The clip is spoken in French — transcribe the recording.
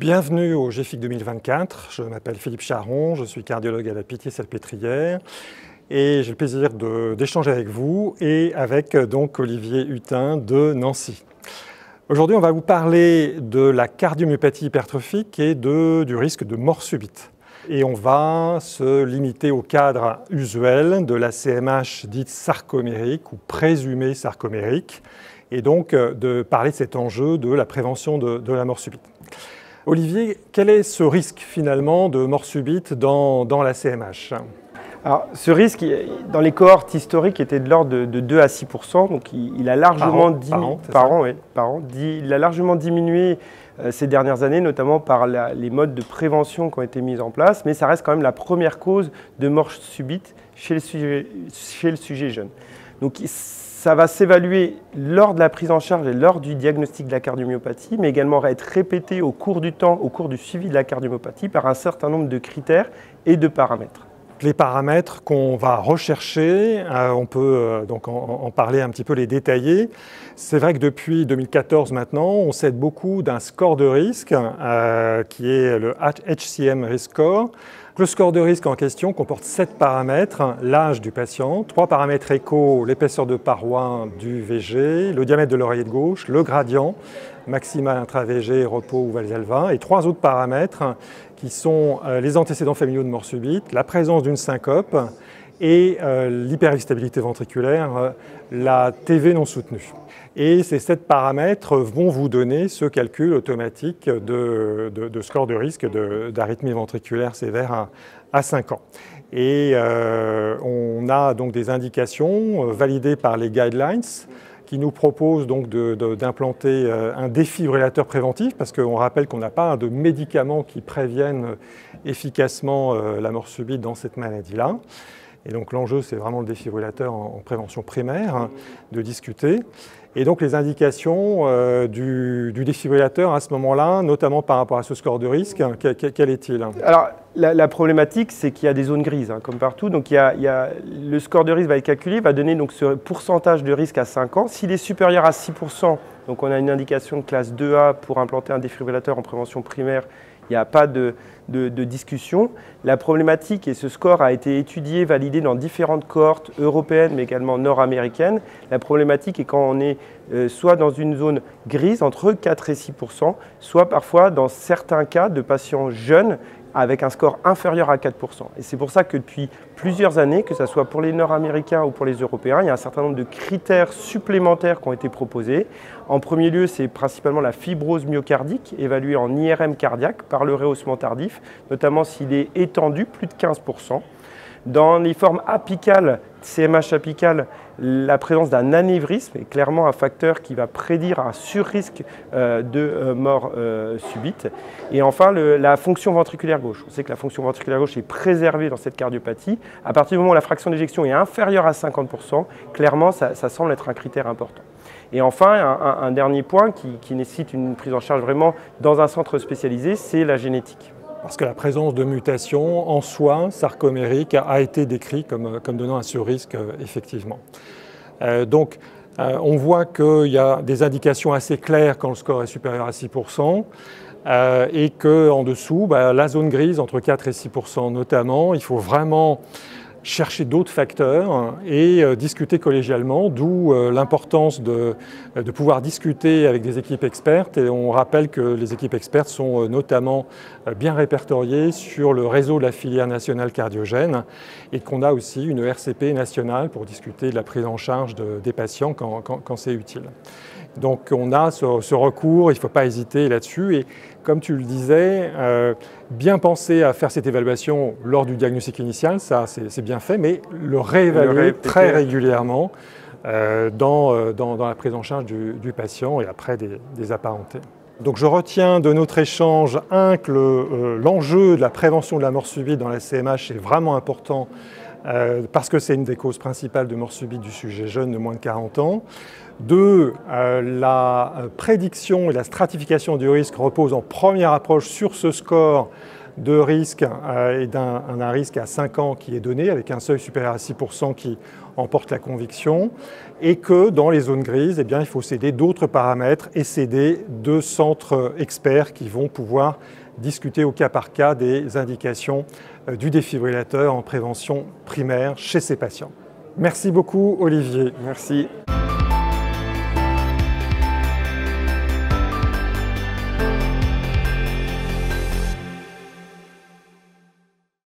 Bienvenue au GFIC 2024. Je m'appelle Philippe Charon, je suis cardiologue à la Pitié-Salpêtrière et j'ai le plaisir d'échanger avec vous et avec donc Olivier Hutin de Nancy. Aujourd'hui, on va vous parler de la cardiomyopathie hypertrophique et du risque de mort subite. Et on va se limiter au cadre usuel de la CMH dite sarcomérique ou présumée sarcomérique, et donc de parler de cet enjeu de la prévention de la mort subite. Olivier, quel est ce risque finalement de mort subite dans la CMH ? Alors, ce risque, dans les cohortes historiques, était de l'ordre de 2 à 6%, donc il a largement il a largement diminué ces dernières années, notamment par les modes de prévention qui ont été mis en place, mais ça reste quand même la première cause de mort subite chez le sujet jeune. Donc, ça va s'évaluer lors de la prise en charge et lors du diagnostic de la cardiomyopathie, mais également être répété au cours du temps, au cours du suivi de la cardiomyopathie, par un certain nombre de critères et de paramètres. Les paramètres qu'on va rechercher, on peut donc en parler un petit peu, les détailler. C'est vrai que depuis 2014 maintenant, on s'aide beaucoup d'un score de risque qui est le HCM Risk Score. Le score de risque en question comporte 7 paramètres, l'âge du patient, 3 paramètres échos, l'épaisseur de paroi du VG, le diamètre de l'oreillette gauche, le gradient, maximal intra-VG, repos ou Valsalva, et 3 autres paramètres qui sont les antécédents familiaux de mort subite, la présence d'une syncope et l'hyperexstabilité ventriculaire, la TV non soutenue. Et ces 7 paramètres vont vous donner ce calcul automatique de score de risque d'arythmie ventriculaire sévère à 5 ans. Et on a donc des indications validées par les guidelines qui nous proposent donc d'implanter un défibrillateur préventif, parce qu'on rappelle qu'on n'a pas de médicaments qui préviennent efficacement la mort subite dans cette maladie-là. Et donc l'enjeu, c'est vraiment le défibrillateur en prévention primaire, de discuter. Et donc les indications du défibrillateur à ce moment-là, notamment par rapport à ce score de risque, quel est-il ? Alors la problématique, c'est qu'il y a des zones grises, comme partout. Donc le score de risque va être calculé, va donner donc ce pourcentage de risque à 5 ans. S'il est supérieur à 6%, donc on a une indication de classe 2A pour implanter un défibrillateur en prévention primaire, il n'y a pas de discussion. La problématique, et ce score a été étudié, validé dans différentes cohortes européennes, mais également nord-américaines. La problématique est quand on est soit dans une zone grise, entre 4 et 6%, soit parfois dans certains cas de patients jeunes, avec un score inférieur à 4%. Et c'est pour ça que depuis plusieurs années, que ce soit pour les Nord-Américains ou pour les Européens, il y a un certain nombre de critères supplémentaires qui ont été proposés. En premier lieu, c'est principalement la fibrose myocardique, évaluée en IRM cardiaque par le rehaussement tardif, notamment s'il est étendu, plus de 15%. Dans les formes apicales, CMH apicale, la présence d'un anévrisme est clairement un facteur qui va prédire un surrisque de mort subite. Et enfin, la fonction ventriculaire gauche. On sait que la fonction ventriculaire gauche est préservée dans cette cardiopathie. À partir du moment où la fraction d'éjection est inférieure à 50%, clairement, ça semble être un critère important. Et enfin, un dernier point qui nécessite une prise en charge vraiment dans un centre spécialisé, c'est la génétique. Parce que la présence de mutations en soi, sarcomérique, a été décrite comme donnant un surrisque, effectivement. Donc, on voit qu'il y a des indications assez claires quand le score est supérieur à 6%, et qu'en dessous, la zone grise, entre 4 et 6% notamment, il faut vraiment chercher d'autres facteurs et discuter collégialement, d'où l'importance de pouvoir discuter avec des équipes expertes. Et on rappelle que les équipes expertes sont notamment bien répertoriées sur le réseau de la filière nationale cardiogène et qu'on a aussi une RCP nationale pour discuter de la prise en charge des patients quand c'est utile. Donc on a ce recours, il ne faut pas hésiter là-dessus. Et comme tu le disais, bien penser à faire cette évaluation lors du diagnostic initial, ça c'est bien fait, mais le réévaluer très régulièrement dans la prise en charge du patient et après des apparentés. Donc je retiens de notre échange, que l'enjeu de la prévention de la mort subite dans la CMH est vraiment important parce que c'est une des causes principales de mort subite du sujet jeune de moins de 40 ans. 2, la prédiction et la stratification du risque reposent en première approche sur ce score de risque et d'un risque à 5 ans qui est donné, avec un seuil supérieur à 6% qui emporte la conviction, et que dans les zones grises, eh bien, il faut céder d'autres paramètres et céder 2 centres experts qui vont pouvoir discuter au cas par cas des indications du défibrillateur en prévention primaire chez ces patients. Merci beaucoup, Olivier. Merci.